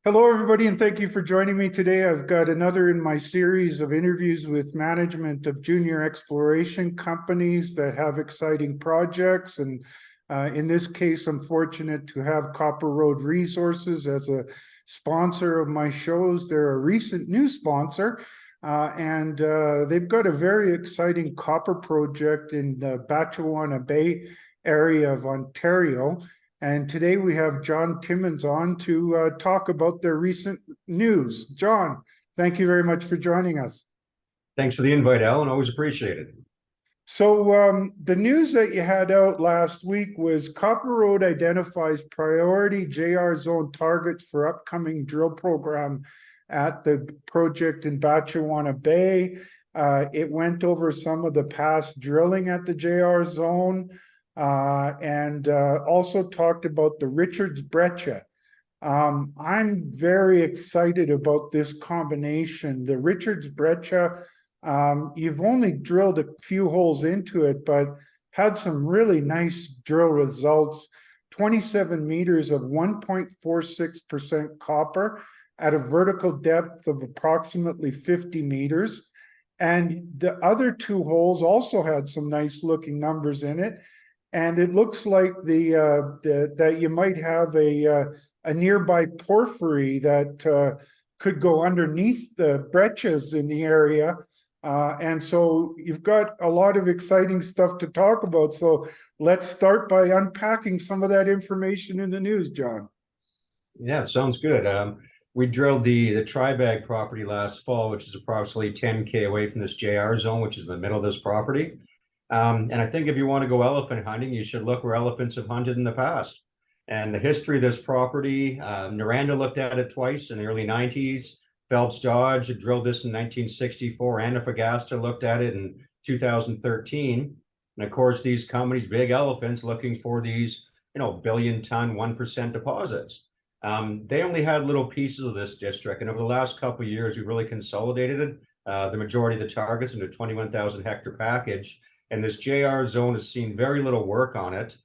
Hello, everybody, and thank you for joining me today. I've got another in my series of interviews with management of junior exploration companies that have exciting projects. And in this case, I'm fortunate to have Copper Road Resources as a sponsor of my shows. They're a recent new sponsor, and they've got a very exciting copper project in the Batchewana Bay area of Ontario. And today we have John Timmons on to talk about their recent news. John, thank you very much for joining us. Thanks for the invite, Allan. Always appreciated. So the news that you had out last week was Copper Road identifies priority JR zone targets for upcoming drill program at the project in Batchewana Bay. It went over some of the past drilling at the JR zone. And also talked about the Richards Brecha. I'm very excited about this combination. The Richards Brecha, you've only drilled a few holes into it, but had some really nice drill results. 27 meters of 1.46% copper at a vertical depth of approximately 50 meters. And the other two holes also had some nice looking numbers in it. And it looks like that you might have a nearby porphyry that could go underneath the breccias in the area. And so you've got a lot of exciting stuff to talk about. So let's start by unpacking some of that information in the news, John. Yeah, sounds good. We drilled the Tribag property last fall, which is approximately 10K away from this JR zone, which is in the middle of this property. And I think if you want to go elephant hunting, you should look where elephants have hunted in the past. And the history of this property, Noranda looked at it twice in the early 90s. Phelps Dodge had drilled this in 1964. Antofagasta looked at it in 2013. And of course, these companies, big elephants, looking for these, billion-ton, 1% deposits. They only had little pieces of this district. And over the last couple of years, we really consolidated the majority of the targets into a 21,000 hectare package. And this JR zone has seen very little work on it.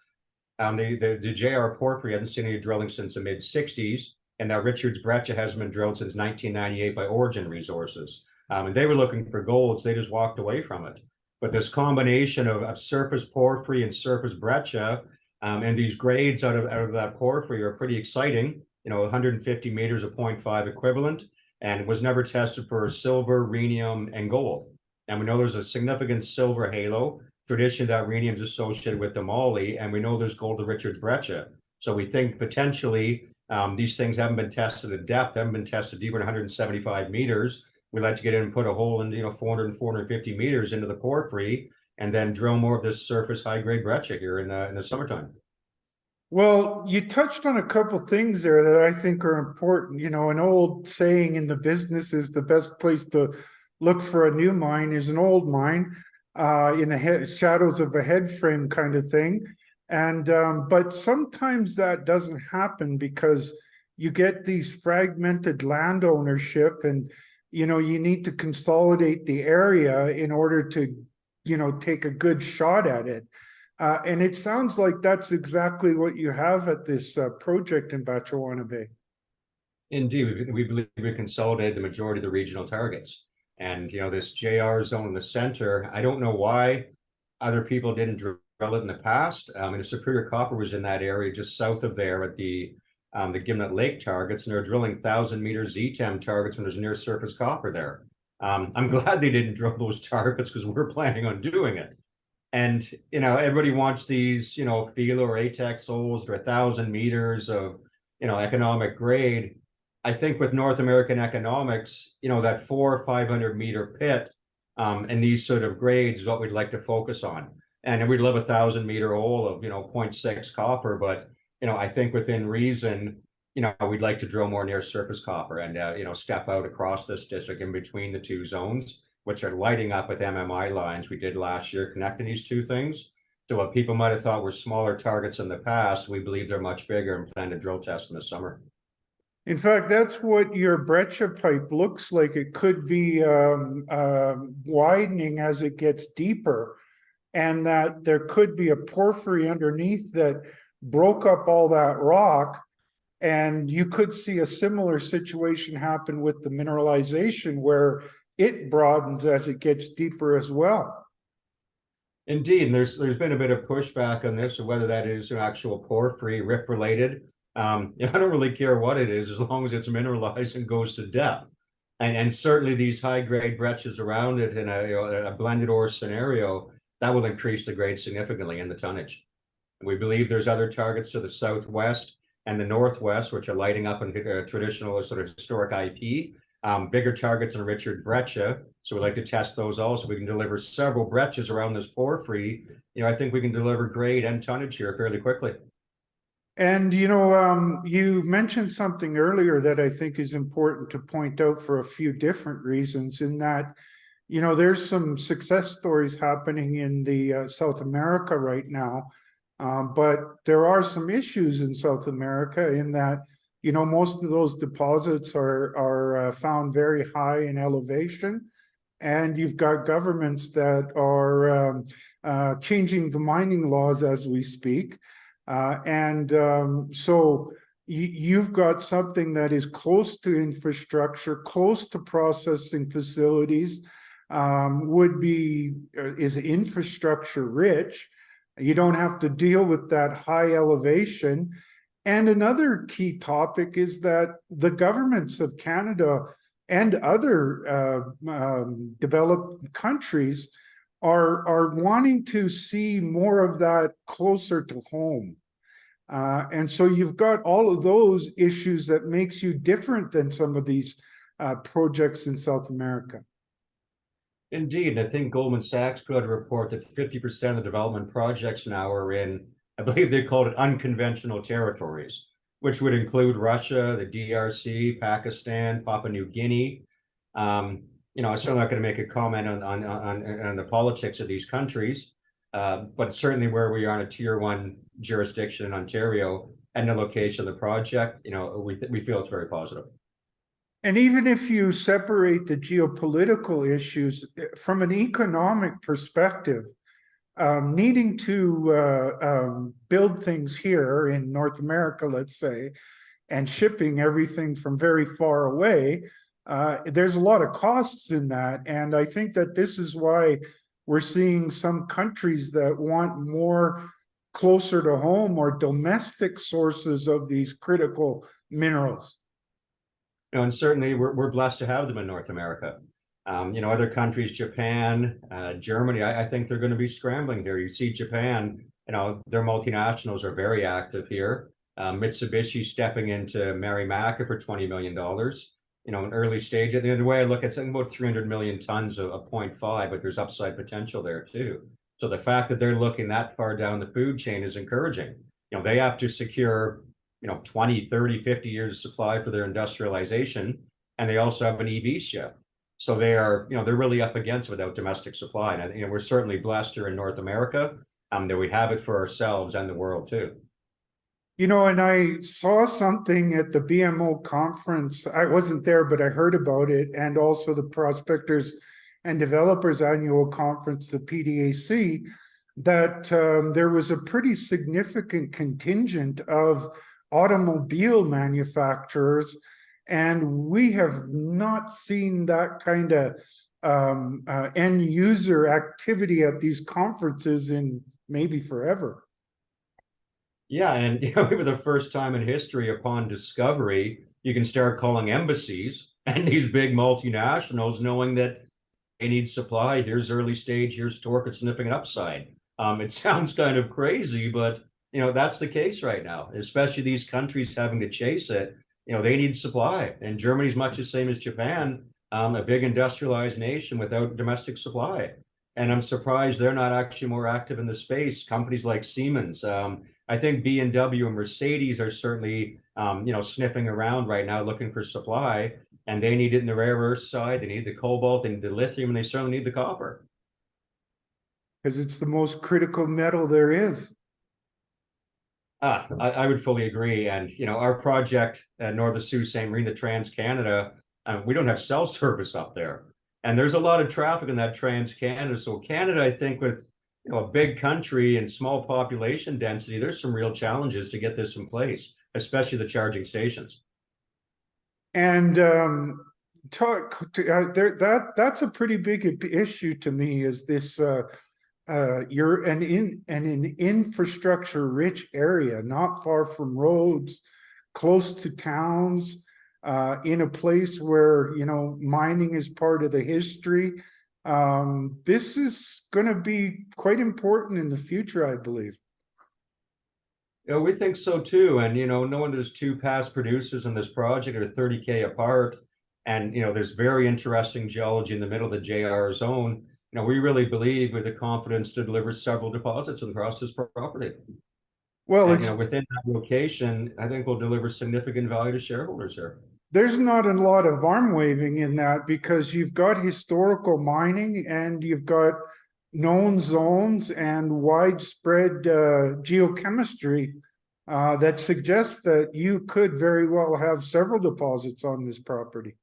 The JR porphyry hasn't seen any drilling since the mid-60s, and now Richards Brecha hasn't been drilled since 1998 by Origin Resources. And they were looking for gold, so they just walked away from it. But this combination of surface porphyry and surface breccia, and these grades out of that porphyry are pretty exciting. 150 meters of 0.5 equivalent, and was never tested for silver, rhenium, and gold. And we know there's a significant silver halo. Traditionally, that rhenium is associated with the moly, and we know there's gold to Richards Brecha. So we think potentially these things haven't been tested at depth, haven't been tested deeper than 175 meters. We'd like to get in and put a hole in, 400 and 450 meters into the porphyry, and then drill more of this surface high-grade breccia here in the summertime. Well, you touched on a couple things there that I think are important. An old saying in the business is the best place to look for a new mine is an old mine in the shadows of a head frame kind of thing. And but sometimes that doesn't happen because you get these fragmented land ownership, and you need to consolidate the area in order to take a good shot at it. And it sounds like that's exactly what you have at this project in Batchewana Bay. Indeed, we believe we consolidated the majority of the regional targets. And, this JR zone in the center, I don't know why other people didn't drill it in the past. And Superior Copper was in that area just south of there at the Gimlet Lake targets, and they're drilling 1,000 meters ZTEM targets when there's near surface copper there. I'm glad they didn't drill those targets because we're planning on doing it. And, everybody wants these, Filo or ATEX holes that are 1,000 meters of, economic grade. I think with North American economics, that 400 or 500 meter pit and these sort of grades is what we'd like to focus on. And we'd love 1,000 meter hole of, 0.6 copper. But, I think within reason, we'd like to drill more near surface copper and, step out across this district in between the two zones, which are lighting up with MMI lines we did last year, connecting these two things. So what people might have thought were smaller targets in the past, we believe they're much bigger and plan to drill test in the summer. In fact, that's what your Brecha pipe looks like. It could be widening as it gets deeper, and that there could be a porphyry underneath that broke up all that rock And you could see a similar situation happen with the mineralization where it broadens as it gets deeper as well. Indeed, and there's been a bit of pushback on this, or whether that is an actual porphyry rift related. I don't really care what it is, as long as it's mineralized and goes to depth. And certainly these high grade breccias around it in a blended ore scenario, that will increase the grade significantly in the tonnage. We believe there's other targets to the southwest and the northwest, which are lighting up in traditional sort of historic IP. Bigger targets in Richard Brecha. So we'd like to test those also. We can deliver several breccias around this porphyry. I think we can deliver grade and tonnage here fairly quickly. And, you mentioned something earlier that I think is important to point out for a few different reasons, in that, there's some success stories happening in the South America right now. But there are some issues in South America in that, most of those deposits are found very high in elevation. And you've got governments that are changing the mining laws as we speak. So you've got something that is close to infrastructure, close to processing facilities, is infrastructure rich. You don't have to deal with that high elevation. And another key topic is that the governments of Canada and other developed countries are wanting to see more of that closer to home. And so you've got all of those issues that makes you different than some of these projects in South America. Indeed, I think Goldman Sachs put out a report that 50% of development projects now are in, I believe they called it unconventional territories, which would include Russia, the DRC, Pakistan, Papua New Guinea. I'm certainly not going to make a comment on the politics of these countries, but certainly where we are in a tier 1 jurisdiction in Ontario and the location of the project, we feel it's very positive. And even if you separate the geopolitical issues from an economic perspective, needing to build things here in North America, let's say, and shipping everything from very far away, there's a lot of costs in that. And I think that this is why we're seeing some countries that want more closer to home or domestic sources of these critical minerals. And certainly we're blessed to have them in North America. Other countries, Japan, Germany, I think they're going to be scrambling here. You see Japan, their multinationals are very active here. Mitsubishi stepping into Marimaca for $20 million. An early stage. The way I look at it, it's about 300 million tons of 0.5, but there's upside potential there too. So the fact that they're looking that far down the food chain is encouraging. They have to secure 20, 30, 50 years of supply for their industrialization. And they also have an EV shift. So they're really up against without domestic supply. And we're certainly blessed here in North America that we have it for ourselves and the world too. And I saw something at the BMO conference. I wasn't there, but I heard about it. And also the Prospectors and Developers Annual Conference, the PDAC, that there was a pretty significant contingent of automobile manufacturers, and we have not seen that kind of end user activity at these conferences in maybe forever. Yeah, and maybe the first time in history upon discovery, you can start calling embassies and these big multinationals, knowing that they need supply. Here's early stage, here's torque, it's significant upside. It sounds kind of crazy, but that's the case right now, especially these countries having to chase it. They need supply, and Germany's much the same as Japan, a big industrialized nation without domestic supply. And I'm surprised they're not actually more active in the space. Companies like Siemens, I think BMW and Mercedes are certainly, sniffing around right now looking for supply, and they need it in the rare earth side. They need the cobalt, they need the lithium, and they certainly need the copper. Because it's the most critical metal there is. I would fully agree. And, our project at North Sault Ste. Marie, the Trans-Canada, we don't have cell service up there. And there's a lot of traffic in that Trans-Canada. So Canada, I think with, a big country and small population density, there's some real challenges to get this in place, especially the charging stations. And that's a pretty big issue to me, is this you're in an infrastructure rich area, not far from roads, close to towns, in a place where, you know, mining is part of the history. This is going to be quite important in the future, I believe. Yeah, we think so too. And, you know, knowing there's two past producers in this project are 30K apart, and, you know, there's very interesting geology in the middle of the JR zone. You know, we really believe with the confidence to deliver several deposits across this property. Well, And, you it's know, within that location, I think we'll deliver significant value to shareholders here. there's not a lot of arm waving in that, because you've got historical mining and you've got known zones and widespread geochemistry that suggests that you could very well have several deposits on this property.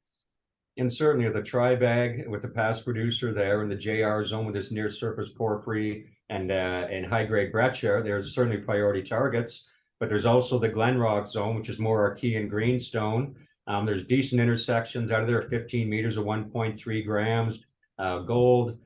And certainly the tri-bag with the past producer there in the JR zone with this near surface porphyry and high grade breccia, there's certainly priority targets. But there's also the Glenrock zone, which is more Archean greenstone. There's decent intersections out of there, 15 meters of 1.3 grams gold,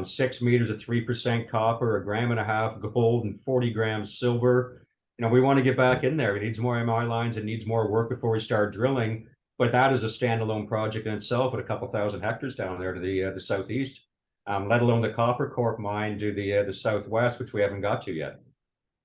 6 meters of 3% copper, 1.5 grams gold, and 40 grams silver. You know, we want to get back in there. It needs more MI lines. It needs more work before we start drilling. But that is a standalone project in itself, with a couple thousand hectares down there to the southeast, let alone the Copper Corp mine to the southwest, which we haven't got to yet.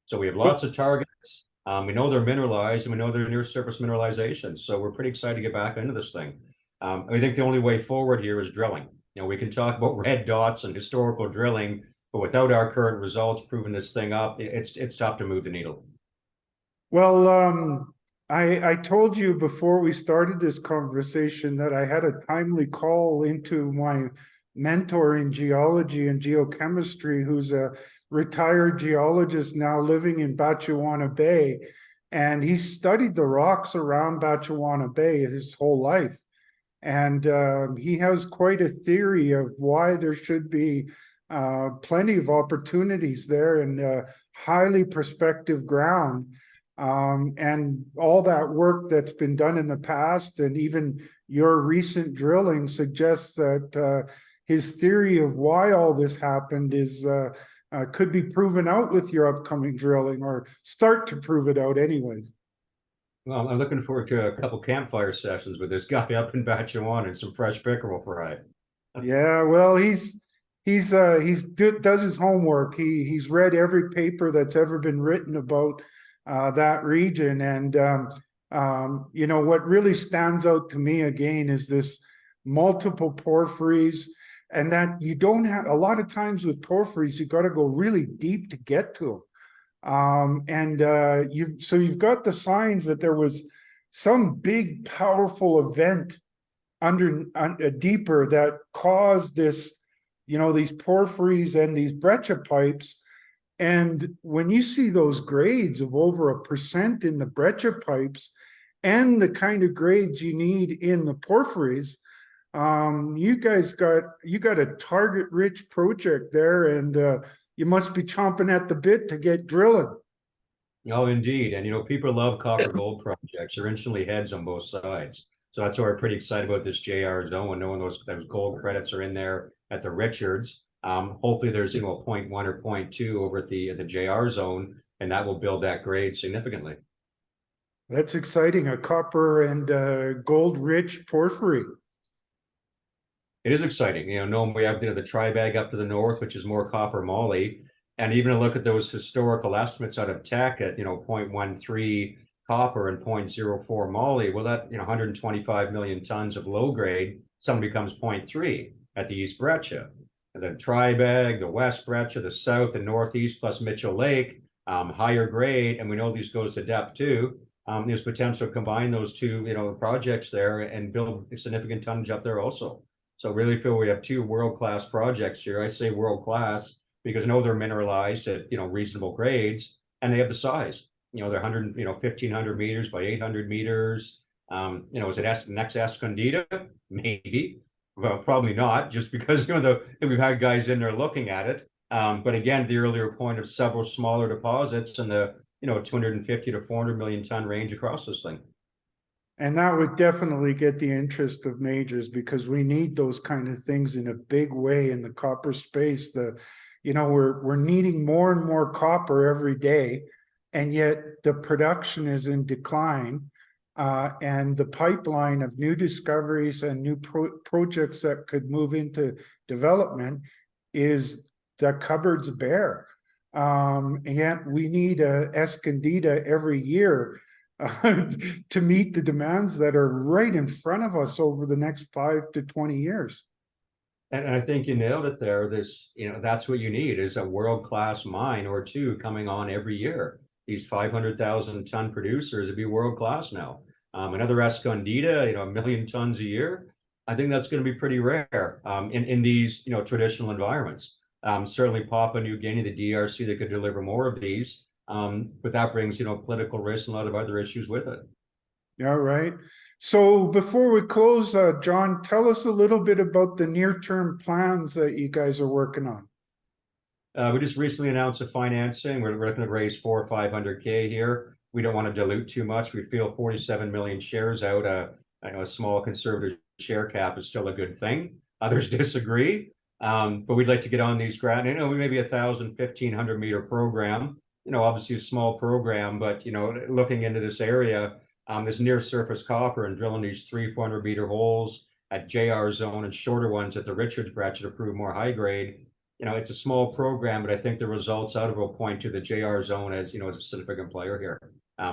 So we have lots of targets. We know they're mineralized, and we know they're near surface mineralization. So we're pretty excited to get back into this thing. I think the only way forward here is drilling. You know, we can talk about red dots and historical drilling, but without our current results proving this thing up, it's tough to move the needle. Well, I told you before we started this conversation that I had a timely call into my mentor in geology and geochemistry, who's a retired geologist now living in Batchewana Bay. And he studied the rocks around Batchewana Bay his whole life. And he has quite a theory of why there should be plenty of opportunities there, and highly prospective ground. And all that work that's been done in the past, and even your recent drilling, suggests that his theory of why all this happened is could be proven out with your upcoming drilling, or start to prove it out anyways. Well, I'm looking forward to a couple campfire sessions with this guy up in Batchewana and some fresh pickerel fry. Yeah, well, does his homework. He's read every paper that's ever been written about that region. And you know, what really stands out to me again is this multiple porphyries, and that you don't have a lot of times with porphyries, you got to go really deep to get to them. You've got the signs that there was some big powerful event under deeper that caused this, you know, these porphyries and these breccia pipes. And when you see those grades of over 1% in the breccia pipes and the kind of grades you need in the porphyries, you got a target rich project there, and you must be chomping at the bit to get drilling. Oh, indeed. And, you know, people love copper gold projects. They're instantly heads on both sides. So that's why we're pretty excited about this JR zone, knowing those gold credits are in there at the Richards. Hopefully there's, you know, a 0.1 or 0.2 over at the JR zone, and that will build that grade significantly. That's exciting. A copper and gold rich porphyry. It is exciting. You know, knowing we have, you know, the tri-bag up to the north, which is more copper moly, and even a look at those historical estimates out of Teck at, you know, 0.13 copper and 0.04 moly. Well, that, you know, 125 million tons of low grade suddenly becomes 0.3 at the East Breccia. And the tri-bag, the West Breccia, the South and Northeast plus Mitchell Lake, higher grade, and we know these goes to depth too. There's potential to combine those two, you know, projects there and build significant tonnage up there also. So really feel we have two world-class projects here. I say world-class because I know they're mineralized at, you know, reasonable grades, and they have the size. You know, they're 100, you know, 1,500 meters by 800 meters. You know, is it next Escondida? Maybe. Well, probably not, just because, you know, we've had guys in there looking at it. But again, the earlier point of several smaller deposits and the 250 to 400 million ton range across this thing. And that would definitely get the interest of majors because we need those kind of things in a big way in the copper space. We're needing more and more copper every day, and yet the production is in decline. And the pipeline of new discoveries and new projects that could move into development is the cupboard's bare. And yet we need a Escondida every year to meet the demands that are right in front of us over the next 5 to 20 years. And I think you nailed it there. That's what you need is a world-class mine or two coming on every year. These 500,000 ton producers would be world-class now. Another Escondida, 1 million tons a year. I think that's going to be pretty rare in these, traditional environments. Certainly Papua New Guinea, the DRC, that could deliver more of these. But that brings, political risk and a lot of other issues with it. Yeah, right. So before we close, John, tell us a little bit about the near-term plans that you guys are working on. We just recently announced a financing. We're looking to raise 400 or 500K here. We don't want to dilute too much. We feel 47 million shares out. A small conservative share cap is still a good thing. Others disagree. But we'd like to get on these ground. We may be 1,000, 1,500 meter program. Obviously a small program, but looking into this area, this near surface copper and drilling these 300-400 meter holes at JR zone and shorter ones at the Richards Brecha to prove more high grade. It's a small program, but I think the results out of it will point to the JR zone as as a significant player here.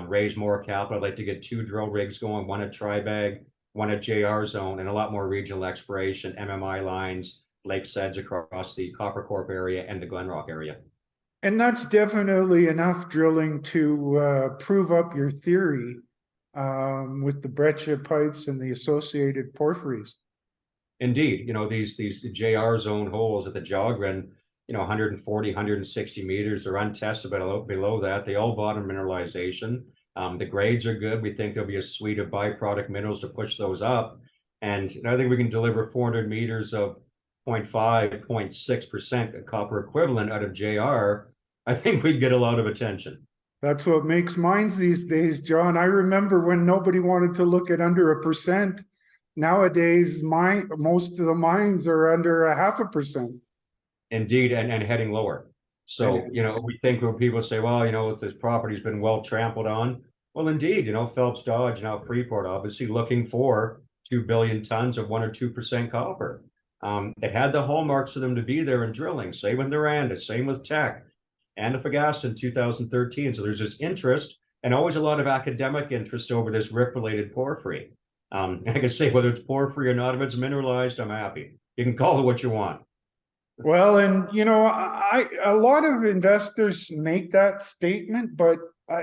Raise more capital. I'd like to get 2 drill rigs going, one at Tribag, one at JR zone, and a lot more regional exploration, MMI lines, lake seds across the Copper Corp area and the Glenrock area. And that's definitely enough drilling to prove up your theory with the Brecha pipes and the associated porphyries. Indeed, these JR zone holes at the Jogren, 140, 160 meters, they're untested, but below that, they all bottom mineralization. The grades are good. We think there'll be a suite of byproduct minerals to push those up. And I think we can deliver 400 meters of 0.5, 0.6% copper equivalent out of JR. I think we'd get a lot of attention. That's what makes mines these days, John. I remember when nobody wanted to look at under 1%. Nowadays, most of the mines are under 0.5%. Indeed, and heading lower. So, we think when people say, well, if this property's been well trampled on, well, indeed, Phelps Dodge, now Freeport, obviously looking for 2 billion tons of 1 or 2% copper. It had the hallmarks of them to be there in drilling. Same with Noranda, same with Teck, Antofagasta in 2013. So there's this interest and always a lot of academic interest over this rift-related porphyry. I can say whether it's porphyry or not, if it's mineralized, I'm happy. You can call it what you want. Well, and a lot of investors make that statement, but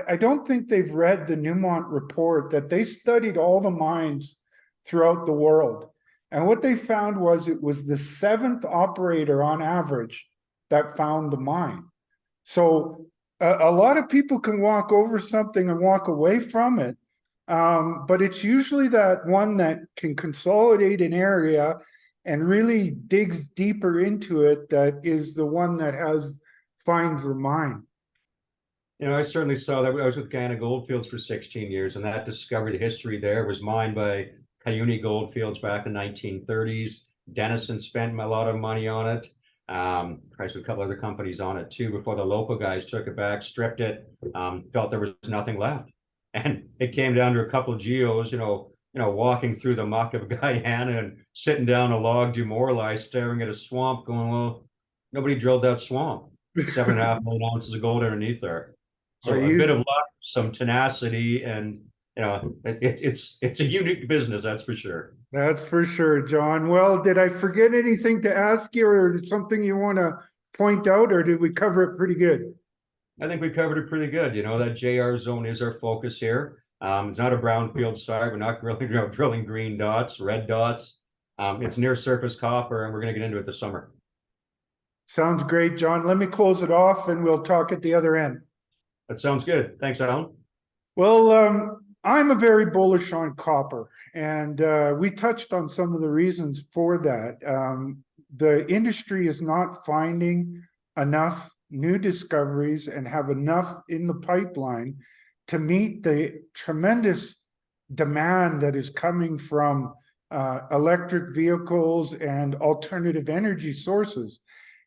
I don't think they've read the Newmont report that they studied all the mines throughout the world. And what they found was it was the 7th operator on average that found the mine. So a lot of people can walk over something and walk away from it. But it's usually that one that can consolidate an area and really digs deeper into it that is the one that finds the mine. I certainly saw that. I was with Guyana Goldfields for 16 years, and that discovery, the history there was mined by Guyana Goldfields back in the 1930s. Denison spent a lot of money on it. Probably a couple other companies on it too before the local guys took it back, stripped it, felt there was nothing left. And it came down to a couple of geos, walking through the muck of Guyana and sitting down a log demoralized, staring at a swamp going, well, nobody drilled that swamp. 7.5 million ounces of gold underneath there. So a bit of luck, some tenacity, and it's a unique business, that's for sure. That's for sure, John. Well, did I forget anything to ask you, or something you want to point out, or did we cover it pretty good? I think we covered it pretty good. That JR zone is our focus here. It's not a brownfield site. We're not drilling green dots, red dots. It's near surface copper, and we're going to get into it this summer. Sounds great, John. Let me close it off, and we'll talk at the other end. That sounds good. Thanks, Allan. Well, I'm a very bullish on copper, and we touched on some of the reasons for that. The industry is not finding enough new discoveries and have enough in the pipeline to meet the tremendous demand that is coming from electric vehicles and alternative energy sources.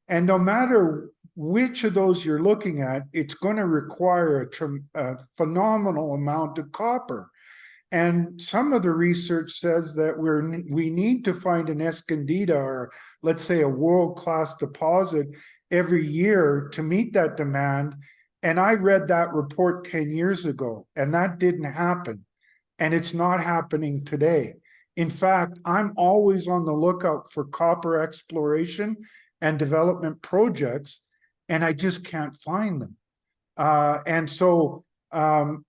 And no matter which of those you're looking at, it's going to require a phenomenal amount of copper. And some of the research says that we need to find an Escondida, or let's say a world-class deposit, every year to meet that demand. And I read that report 10 years ago, and that didn't happen. And it's not happening today. In fact, I'm always on the lookout for copper exploration and development projects, and I just can't find them. And so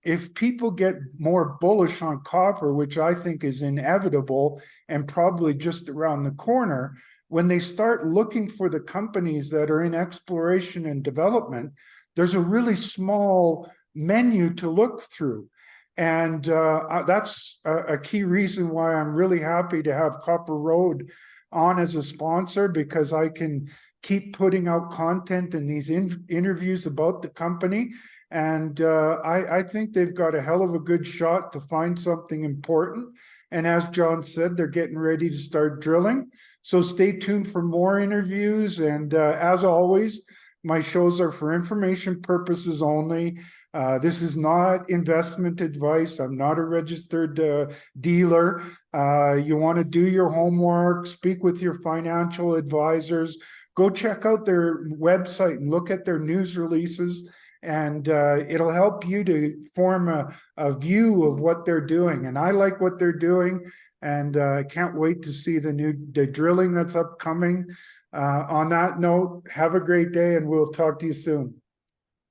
if people get more bullish on copper, which I think is inevitable and probably just around the corner, when they start looking for the companies that are in exploration and development, there's a really small menu to look through. And that's a key reason why I'm really happy to have Copper Road on as a sponsor, because I can keep putting out content in these interviews about the company. And I think they've got a hell of a good shot to find something important. And as John said, they're getting ready to start drilling. So stay tuned for more interviews. And as always, my shows are for information purposes only. This is not investment advice. I'm not a registered dealer. You want to do your homework, speak with your financial advisors, go check out their website and look at their news releases, and it'll help you to form a view of what they're doing. And I like what they're doing, and I can't wait to see the drilling that's upcoming. On that note, have a great day, and we'll talk to you soon.